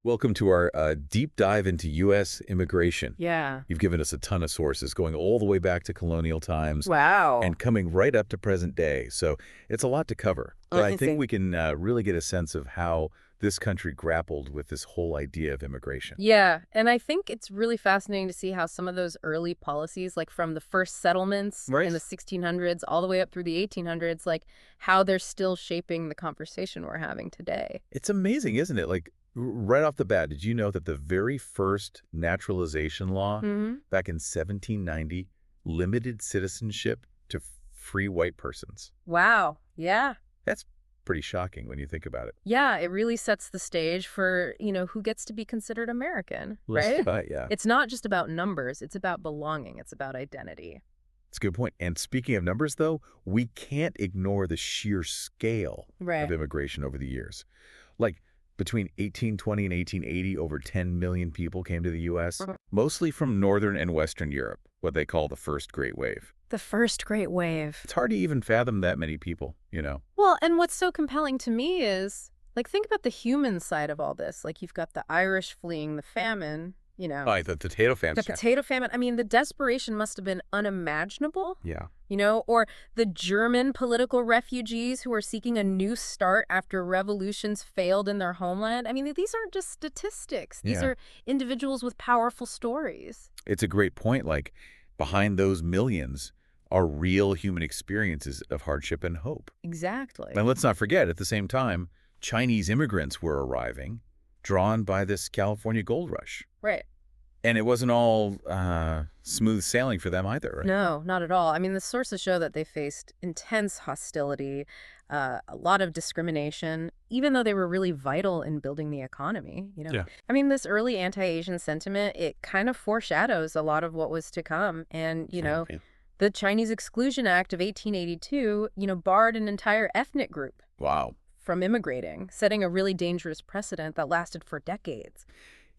Welcome to our deep dive into U.S. immigration. Yeah. You've given us a ton of sources going all the way back to colonial times Wow. and coming right up to present day. So it's a lot to cover. But I think Amazing. we can really get a sense of how this country grappled with this whole idea of immigration. Yeah, and I think it's really fascinating to see how some of those early policies, like from the first settlements Right. in the 1600s all the way up through the 1800s, like how they're still shaping the conversation we're having today. It's amazing, isn't it? Like, right off the bat, did you know that the very first naturalization law Hmm. back in 1790 limited citizenship to free white persons? Wow. Yeah. That's pretty shocking when you think about it. Yeah, it really sets the stage for, who gets to be considered American, right? Right, yeah. It's not just about numbers, it's about belonging, it's about identity. It's a good point. And speaking of numbers, though, we can't ignore the sheer scale Right. of immigration over the years. Like, between 1820 and 1880, over 10 million people came to the U.S., mostly from Northern and Western Europe, what they call the First Great Wave. The first great wave. It's hard to even fathom that many people, you know? Well, and what's so compelling to me is, like, think about the human side of all this. Like, you've got the Irish fleeing the famine, Oh, the potato famine. the potato famine. I mean, the desperation must have been unimaginable, Yeah. or the German political refugees who are seeking a new start after revolutions failed in their homeland. I mean, these aren't just statistics. These Yeah. are individuals with powerful stories. It's a great point. Like, behind those millions are real human experiences of hardship and hope. Exactly. And let's not forget, at the same time, Chinese immigrants were arriving, drawn by this California gold rush. Right. And it wasn't all smooth sailing for them either, right? No, not at all. I mean, the sources show that they faced intense hostility, a lot of discrimination, even though they were really vital in building the economy, Yeah. I mean, this early anti-Asian sentiment, it kind of foreshadows a lot of what was to come. And, Okay. the Chinese Exclusion Act of 1882, barred an entire ethnic group Wow. from immigrating, setting a really dangerous precedent that lasted for decades.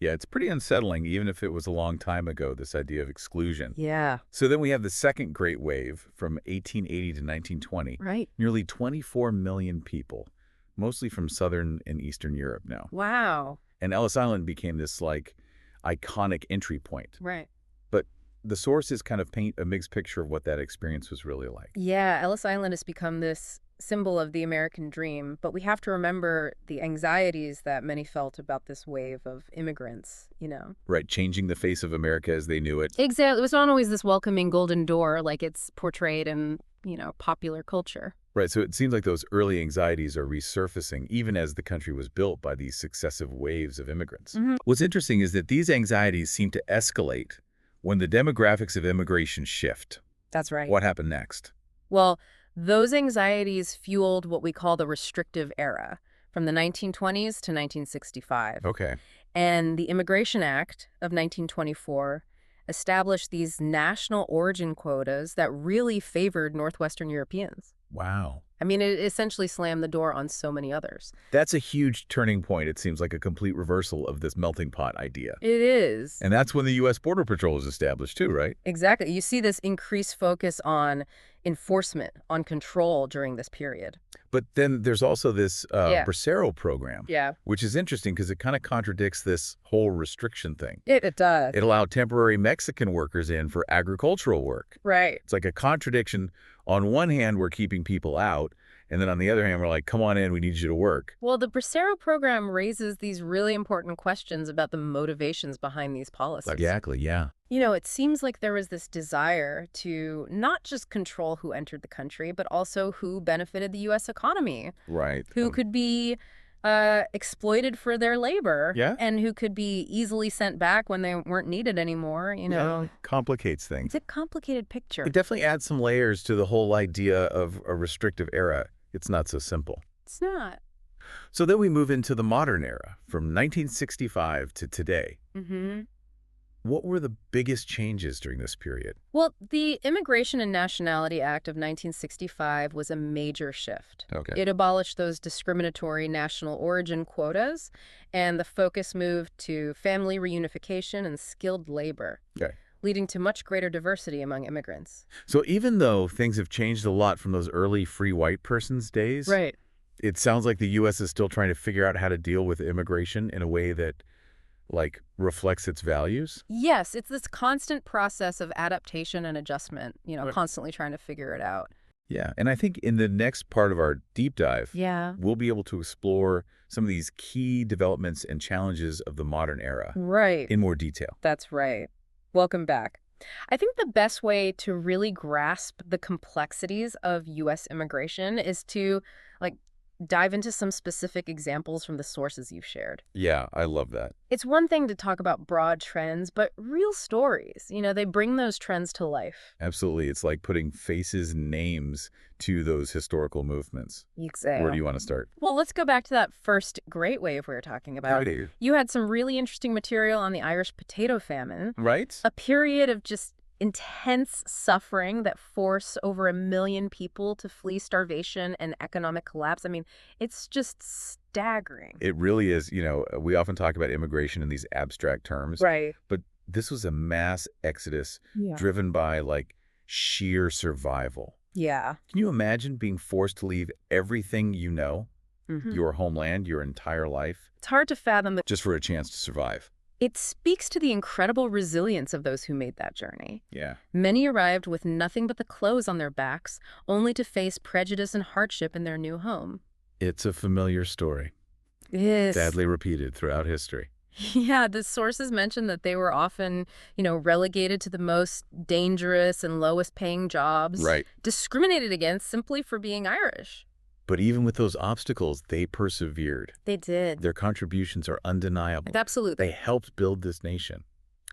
Yeah, it's pretty unsettling, even if it was a long time ago, this idea of exclusion. Yeah. So then we have the second Great Wave from 1880 to 1920. Right. Nearly 24 million people, mostly from Southern and Eastern Europe now. Wow. And Ellis Island became this, like, iconic entry point. Right. But the sources kind of paint a mixed picture of what that experience was really like. Yeah, Ellis Island has become this symbol of the American dream, but we have to remember the anxieties that many felt about this wave of immigrants. Right, changing the face of America as they knew it. Exactly. It was not always this welcoming golden door like it's portrayed in, popular culture. Right, so it seems like those early anxieties are resurfacing even as the country was built by these successive waves of immigrants. Mhm. What's interesting is that these anxieties seem to escalate when the demographics of immigration shift. That's right. What happened next? Well, those anxieties fueled what we call the restrictive era from the 1920s to 1965. Okay. And the Immigration Act of 1924 established these national origin quotas that really favored Northwestern Europeans. Wow. I mean, it essentially slammed the door on so many others. That's a huge turning point. It seems like a complete reversal of this melting pot idea. It is. And that's when the U.S. Border Patrol was established too, right? Exactly. You see this increased focus on enforcement, on control during this period. But then there's also this Yeah. Bracero program, Yeah, which is interesting because it kind of contradicts this whole restriction thing. it does. It allowed temporary Mexican workers in for agricultural work. Right. It's like a contradiction. On one hand, we're keeping people out, and then on the other hand, we're like, come on in, we need you to work. Well, the Bracero program raises these really important questions about the motivations behind these policies. Exactly, yeah. It seems like there was this desire to not just control who entered the country, but also who benefited the U.S. economy, Right. who could be exploited for their labor, Yeah. and who could be easily sent back when they weren't needed anymore. Complicates things. It's a complicated picture. It definitely adds some layers to the whole idea of a restrictive era. It's not so simple. It's not. So then we move into the modern era, from 1965 to today. Mm-hmm. What were the biggest changes during this period? Well, the Immigration and Nationality Act of 1965 was a major shift. Okay. It abolished those discriminatory national origin quotas, and the focus moved to family reunification and skilled labor, Okay. leading to much greater diversity among immigrants. So even though things have changed a lot from those early free white persons days, Right. it sounds like the U.S. is still trying to figure out how to deal with immigration in a way that like reflects its values? Yes, it's this constant process of adaptation and adjustment, Right. constantly trying to figure it out. Yeah, and I think in the next part of our deep dive, Yeah. we'll be able to explore some of these key developments and challenges of the modern era Right. in more detail. That's right. Welcome back. I think the best way to really grasp the complexities of U.S. immigration is to, like, dive into some specific examples from the sources you've shared. Yeah, I love that. It's one thing to talk about broad trends, but real stories, they bring those trends to life. Absolutely. It's like putting faces and names to those historical movements. Where do Exactly. you want to start? Well, let's go back to that first great wave we were talking about. Howdy. You had some really interesting material on the Irish potato famine, Right? a period of just intense suffering that forced over 1 million people to flee starvation and economic collapse. I mean, it's just staggering. It really is. We often talk about immigration in these abstract terms, Right. but this was a mass exodus Yeah. driven by like sheer survival. Yeah. Can you imagine being forced to leave everything you know, Mhm. your homeland, your entire life, It's hard to fathom that. just for a chance to survive? It speaks to the incredible resilience of those who made that journey. Yeah. Many arrived with nothing but the clothes on their backs, only to face prejudice and hardship in their new home. It's a familiar story, Yes. sadly repeated throughout history. Yeah, the sources mention that they were often, relegated to the most dangerous and lowest paying jobs, Right. discriminated against simply for being Irish. But even with those obstacles, they persevered. They did. Their contributions are undeniable. Absolutely. They helped build this nation.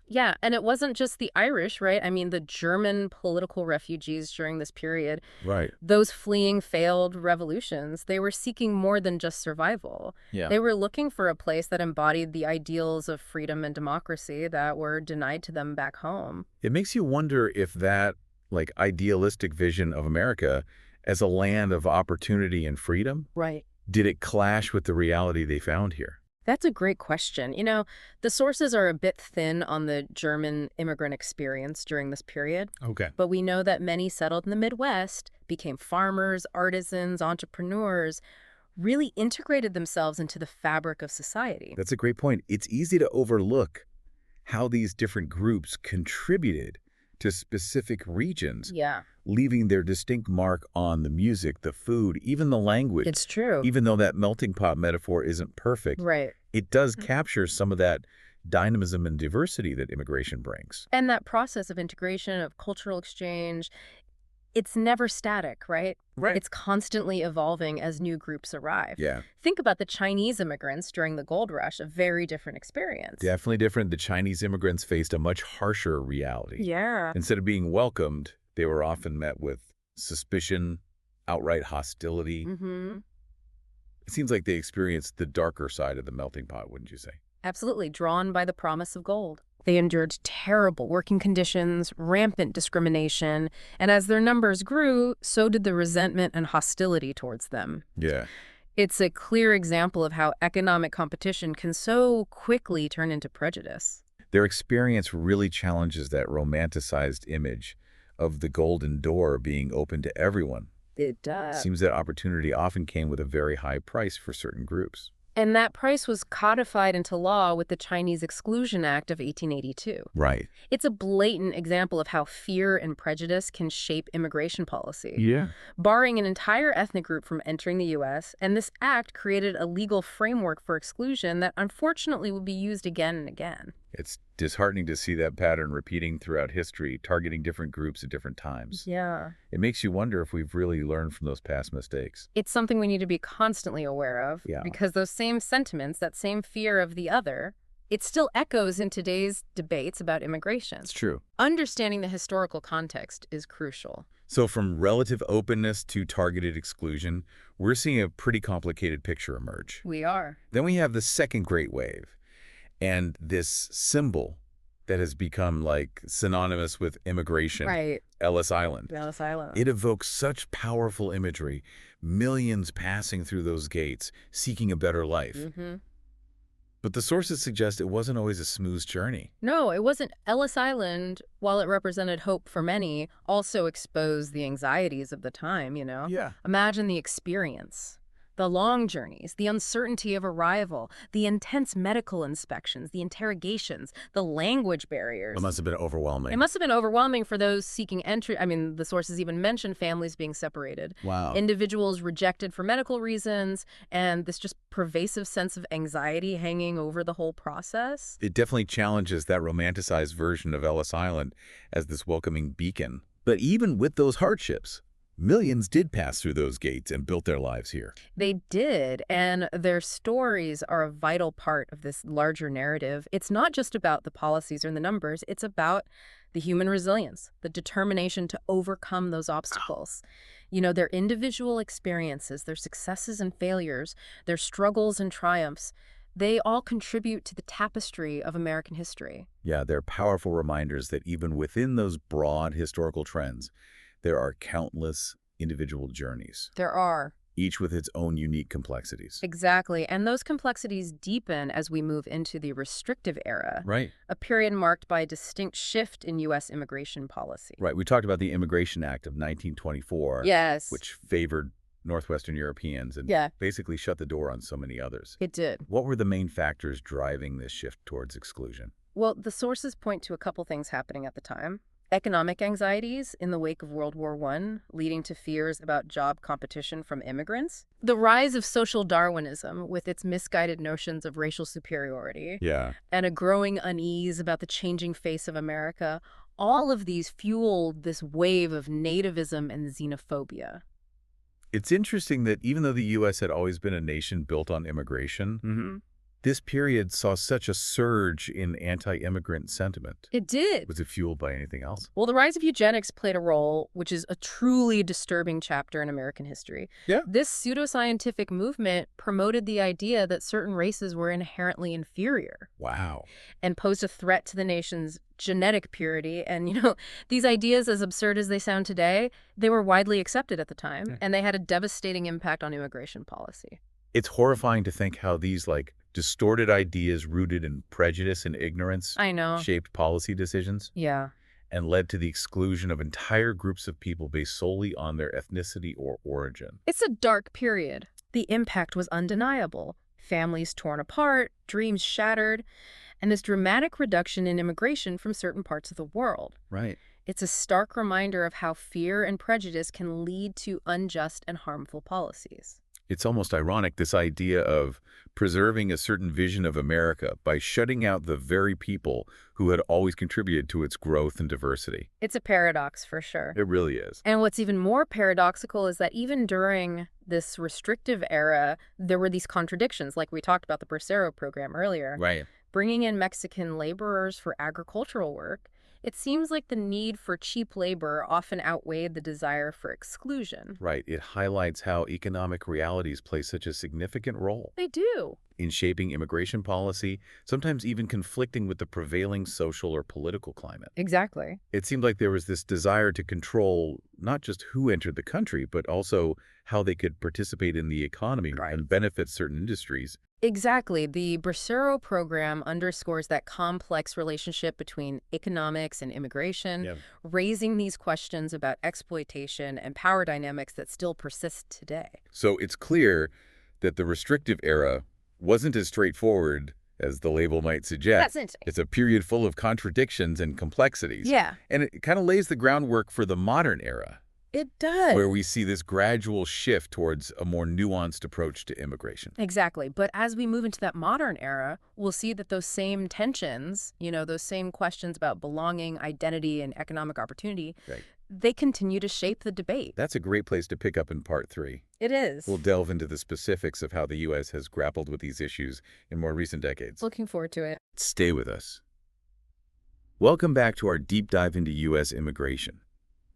Yeah, and it wasn't just the Irish, right? I mean, the German political refugees during this period, Right. those fleeing failed revolutions, they were seeking more than just survival. Yeah. They were looking for a place that embodied the ideals of freedom and democracy that were denied to them back home. It makes you wonder if that, like, idealistic vision of America as a land of opportunity and freedom, Right. did it clash with the reality they found here? That's a great question. The sources are a bit thin on the German immigrant experience during this period, Okay. but we know that many settled in the Midwest, became farmers, artisans, entrepreneurs, really integrated themselves into the fabric of society. That's a great point. It's easy to overlook how these different groups contributed to specific regions, Yeah, leaving their distinct mark on the music, the food, even the language. it's true. Even though that melting pot metaphor isn't perfect, Right. it does capture some of that dynamism and diversity that immigration brings. And that process of integration, of cultural exchange, it's never static, right? Right. It's constantly evolving as new groups arrive. Yeah, Think about the Chinese immigrants during the gold rush, a very different experience. definitely different. The Chinese immigrants faced a much harsher reality. Yeah. Instead of being welcomed, they were often met with suspicion, outright hostility. Mm-hmm. It seems like they experienced the darker side of the melting pot, wouldn't you say? Absolutely, drawn by the promise of gold. They endured terrible working conditions, rampant discrimination, and as their numbers grew, so did the resentment and hostility towards them. Yeah. It's a clear example of how economic competition can so quickly turn into prejudice. Their experience really challenges that romanticized image of the golden door being open to everyone. It does. Seems that opportunity often came with a very high price for certain groups. And that price was codified into law with the Chinese Exclusion Act of 1882. Right. It's a blatant example of how fear and prejudice can shape immigration policy. Yeah. Barring an entire ethnic group from entering the U.S., and this act created a legal framework for exclusion that unfortunately would be used again and again. It's disheartening to see that pattern repeating throughout history, targeting different groups at different times. Yeah. It makes you wonder if we've really learned from those past mistakes. It's something we need to be constantly aware of, Yeah. because those same sentiments, that same fear of the other, it still echoes in today's debates about immigration. It's true. Understanding the historical context is crucial. So from relative openness to targeted exclusion, we're seeing a pretty complicated picture emerge. We are. Then we have the second great wave, and this symbol that has become like synonymous with immigration, Right. Ellis Island. Ellis Island. It evokes such powerful imagery, millions passing through those gates, seeking a better life. Mm-hmm. But the sources suggest it wasn't always a smooth journey. No, it wasn't. Ellis Island, while it represented hope for many, also exposed the anxieties of the time, Yeah. Imagine the experience. The long journeys, the uncertainty of arrival, the intense medical inspections, the interrogations, the language It barriers. must have been It overwhelming. must have been overwhelming for those seeking entry. I mean, the sources even mention families being separated, Wow. individuals rejected for medical reasons, and this just pervasive sense of anxiety hanging over the whole process. It definitely challenges that romanticized version of Ellis Island as this welcoming beacon. But even with those hardships, millions did pass through those gates and built their lives here. They did, and their stories are a vital part of this larger narrative. It's not just about the policies or the numbers, it's about the human resilience, the determination to overcome those obstacles. You know, their individual experiences, their successes and failures, their struggles and triumphs, they all contribute to the tapestry of American history. Yeah, they're powerful reminders that even within those broad historical trends, there are countless individual journeys, There are. each with its own unique complexities. Exactly, and those complexities deepen as we move into the restrictive era, Right. a period marked by a distinct shift in U.S. immigration policy. Right. We talked about the Immigration Act of 1924, Yes. which favored Northwestern Europeans and Yeah, basically shut the door on so many others. it did. What were the main factors driving this shift towards exclusion? Well, the sources point to a couple things happening at the time. Economic anxieties in the wake of World War I, leading to fears about job competition from immigrants. The rise of social Darwinism with its misguided notions of racial superiority. Yeah. And a growing unease about the changing face of America. All of these fueled this wave of nativism and xenophobia. It's interesting that even though the U.S. had always been a nation built on immigration, Mm-hmm. this period saw such a surge in anti-immigrant sentiment. It did. Was it fueled by anything else? Well, the rise of eugenics played a role, which is a truly disturbing chapter in American history. Yeah. This pseudoscientific movement promoted the idea that certain races were inherently inferior Wow. and posed a threat to the nation's genetic purity. And, these ideas, as absurd as they sound today, they were widely accepted at the time, Yeah. and they had a devastating impact on immigration policy. It's horrifying to think how these, distorted ideas rooted in prejudice and ignorance I know. shaped policy decisions Yeah. and led to the exclusion of entire groups of people based solely on their ethnicity or origin. It's a dark period. The impact was undeniable. Families torn apart, dreams shattered, and this dramatic reduction in immigration from certain parts of the world. Right. It's a stark reminder of how fear and prejudice can lead to unjust and harmful policies. It's almost ironic, this idea of preserving a certain vision of America by shutting out the very people who had always contributed to its growth and diversity. It's a paradox for sure. It really is. And what's even more paradoxical is that even during this restrictive era, there were these contradictions, like we talked about the Bracero program earlier. Right. Bringing in Mexican laborers for agricultural work, it seems like the need for cheap labor often outweighed the desire for exclusion. Right. It highlights how economic realities play such a significant role They do. in shaping immigration policy, sometimes even conflicting with the prevailing social or political climate. Exactly. It seemed like there was this desire to control not just who entered the country, but also how they could participate in the economy and benefit certain industries. Exactly. The Bracero program underscores that complex relationship between economics and immigration, raising these questions about exploitation and power dynamics that still persist today. So it's clear that the restrictive era wasn't as straightforward as the label might suggest. That's interesting. It's a period full of contradictions and complexities. Yeah, And it kind of lays the groundwork for the modern era, it does. where we see this gradual shift towards a more nuanced approach to immigration. Exactly. But as we move into that modern era, we'll see that those same tensions, those same questions about belonging, identity, and economic opportunity, Right. they continue to shape the debate. That's a great place to pick up in part 3. It is. We'll delve into the specifics of how the U.S. has grappled with these issues in more recent decades. Looking forward to it. Stay with us. Welcome back to our deep dive into U.S. immigration.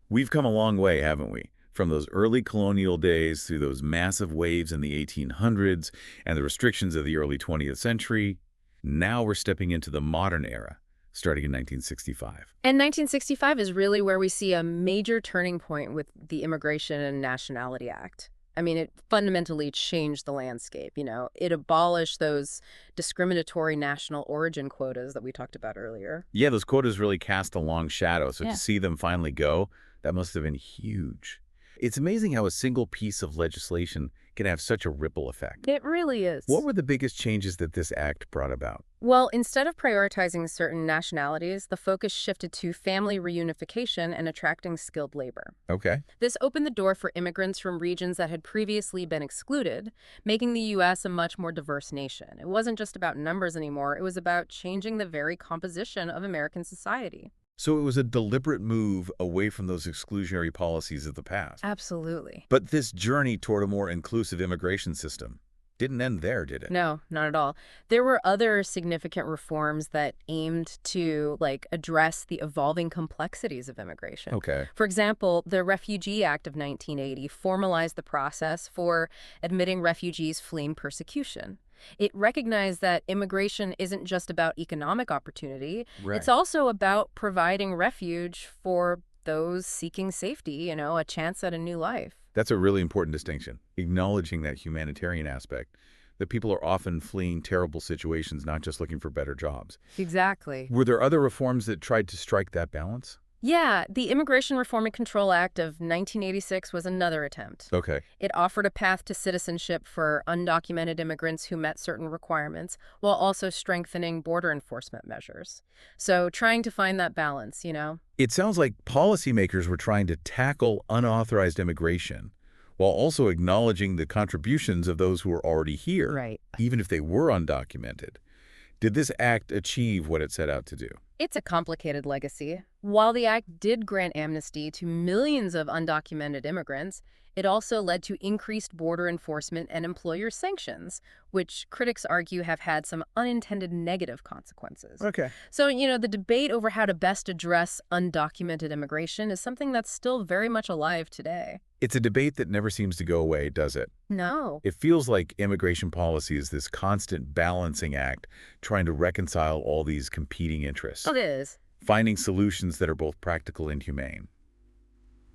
We've come a long way, haven't we? From those early colonial days through those massive waves in the 1800s and the restrictions of the early 20th century. Now we're stepping into the modern era, starting in 1965. And 1965 is really where we see a major turning point with the Immigration and Nationality Act. I mean, it fundamentally changed the landscape, It abolished those discriminatory national origin quotas that we talked about earlier. Yeah, those quotas really cast a long shadow, so Yeah. to see them finally go, that must have been huge. It's amazing how a single piece of legislation can have such a ripple effect. It really What is. were the biggest changes that this act brought about? Well, instead of prioritizing certain nationalities, the focus shifted to family reunification and attracting skilled labor. Okay. This opened the door for immigrants from regions that had previously been excluded, making the U.S. a much more diverse nation. It wasn't just about numbers anymore, it was about changing the very composition of American society. So it was a deliberate move away from those exclusionary policies of the past. Absolutely. But this journey toward a more inclusive immigration system didn't end there, did it? No, not at all. There were other significant reforms that aimed to address the evolving complexities of immigration. Okay. For example, the Refugee Act of 1980 formalized the process for admitting refugees fleeing persecution. It recognized that immigration isn't just about economic opportunity, it's Right. also about providing refuge for those seeking safety, a chance at a new life. That's a really important distinction, acknowledging that humanitarian aspect, that people are often fleeing terrible situations, not just looking for better jobs. Exactly. Were there other reforms that tried to strike that balance? Yeah, the Immigration Reform and Control Act of 1986 was another attempt. Okay. It offered a path to citizenship for undocumented immigrants who met certain requirements, while also strengthening border enforcement measures. So trying to find that balance. It sounds like policymakers were trying to tackle unauthorized immigration while also acknowledging the contributions of those who were already here, Right. even if they were undocumented. Did this act achieve what it set out to do? It's a complicated legacy. While the act did grant amnesty to millions of undocumented immigrants, it also led to increased border enforcement and employer sanctions, which critics argue have had some unintended negative consequences. Okay. So, the debate over how to best address undocumented immigration is something that's still very much alive today. It's a debate that never seems to go away, does it? No. It feels like immigration policy is this constant balancing act trying to reconcile all these competing interests, It is. finding solutions that are both practical and humane.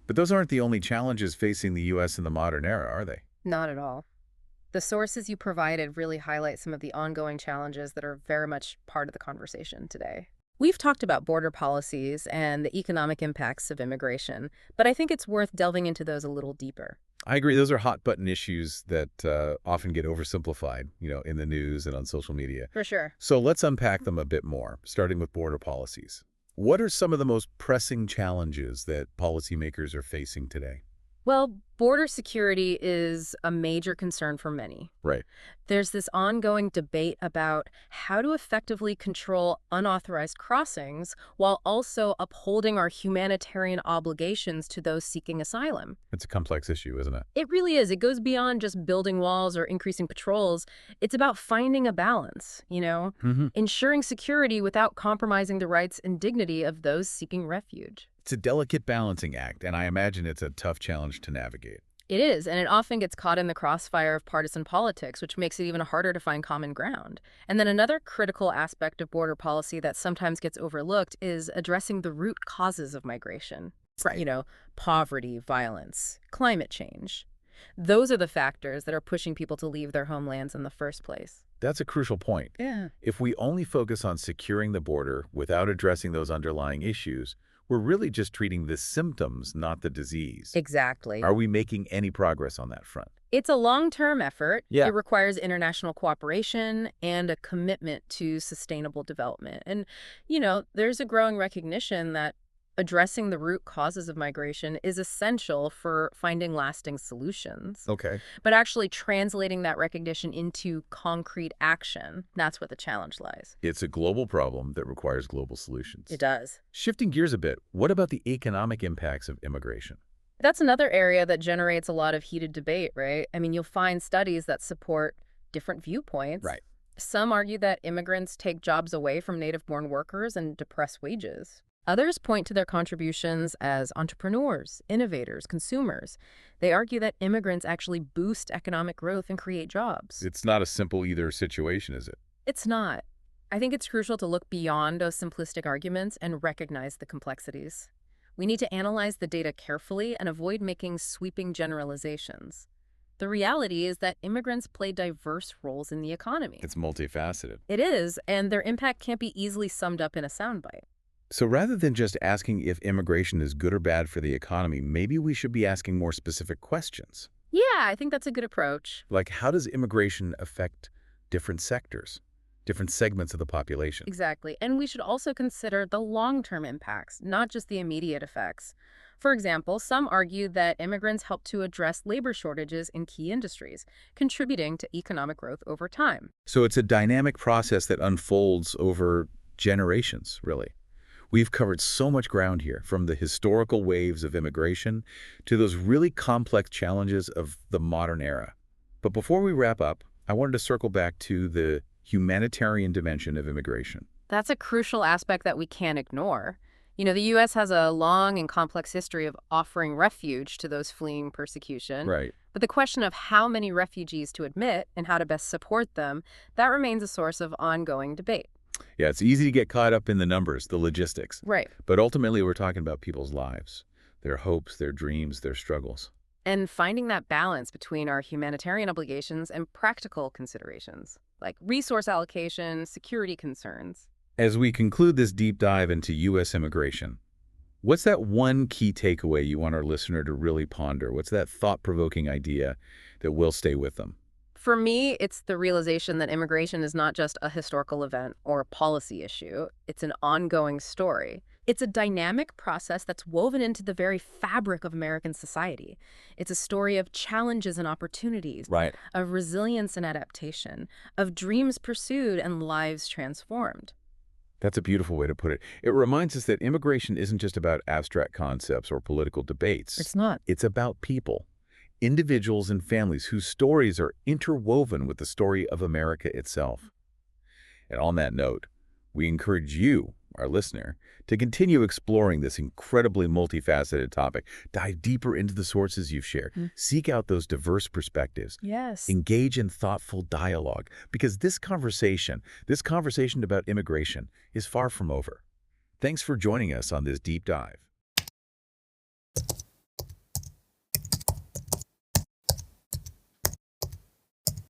But those aren't the only challenges facing the U.S. in the modern era, are they? Not at all. The sources you provided really highlight some of the ongoing challenges that are very much part of the conversation today. We've talked about border policies and the economic impacts of immigration, but I think it's worth delving into those a little deeper. I agree. Those are hot-button issues that often get oversimplified, in the news and on social media. For sure. So let's unpack them a bit more, starting with border policies. What are some of the most pressing challenges that policymakers are facing today? Well, border security is a major concern for many. Right. There's this ongoing debate about how to effectively control unauthorized crossings while also upholding our humanitarian obligations to those seeking asylum. It's a complex issue, isn't it? It really is. It goes beyond just building walls or increasing patrols. It's about finding a balance, ensuring security without compromising the rights and dignity of those seeking refuge. It's a delicate balancing act, and I imagine it's a tough challenge to navigate. It is, and it often gets caught in the crossfire of partisan politics, which makes it even harder to find common ground. And then another critical aspect of border policy that sometimes gets overlooked is addressing the root causes of migration. Right. Poverty, violence, climate change. Those are the factors that are pushing people to leave their homelands in the first place. That's a crucial point. Yeah. If we only focus on securing the border without addressing those underlying issues, we're really just treating the symptoms, not the disease. Exactly. Are we making any progress on that front? It's a long-term effort. Yeah. It requires international cooperation and a commitment to sustainable development. And, there's a growing recognition that addressing the root causes of migration is essential for finding lasting solutions. Okay. But actually translating that recognition into concrete action, that's what the challenge lies. It's a global problem that requires global solutions. It does. Shifting gears a bit, what about the economic impacts of immigration? That's another area that generates a lot of heated debate, right? I mean, you'll find studies that support different viewpoints. Right. Some argue that immigrants take jobs away from native-born workers and depress wages. Others point to their contributions as entrepreneurs, innovators, consumers. They argue that immigrants actually boost economic growth and create jobs. It's not a simple either situation, is it? It's not. I think it's crucial to look beyond those simplistic arguments and recognize the complexities. We need to analyze the data carefully and avoid making sweeping generalizations. The reality is that immigrants play diverse roles in the economy. It's multifaceted. It is, and their impact can't be easily summed up in a soundbite. So rather than just asking if immigration is good or bad for the economy, maybe we should be asking more specific questions. Yeah, I think that's a good approach. Like, how does immigration affect different sectors, different segments of the population? Exactly. And we should also consider the long-term impacts, not just the immediate effects. For example, some argue that immigrants help to address labor shortages in key industries, contributing to economic growth over time. So it's a dynamic process that unfolds over generations, really. We've covered so much ground here, from the historical waves of immigration to those really complex challenges of the modern era. But before we wrap up, I wanted to circle back to the humanitarian dimension of immigration. That's a crucial aspect that we can't ignore. The U.S. has a long and complex history of offering refuge to those fleeing persecution. Right. But the question of how many refugees to admit and how to best support them, that remains a source of ongoing debate. Yeah, it's easy to get caught up in the numbers, the logistics. Right. But ultimately, we're talking about people's lives, their hopes, their dreams, their struggles. And finding that balance between our humanitarian obligations and practical considerations, like resource allocation, security concerns. As we conclude this deep dive into U.S. immigration, what's that one key takeaway you want our listener to really ponder? What's that thought-provoking idea that will stay with them? For me, it's the realization that immigration is not just a historical event or a policy issue. It's an ongoing story. It's a dynamic process that's woven into the very fabric of American society. It's a story of challenges and opportunities, Right. of resilience and adaptation, of dreams pursued and lives transformed. That's a beautiful way to put it. It reminds us that immigration isn't just about abstract concepts or political debates. It's not. It's about people, individuals and families whose stories are interwoven with the story of America itself. And on that note, we encourage you, our listener, to continue exploring this incredibly multifaceted topic. Dive deeper into the sources you've shared. Seek out those diverse perspectives. Yes. Engage in thoughtful dialogue, because this conversation about immigration, is far from over. Thanks for joining us on this deep dive.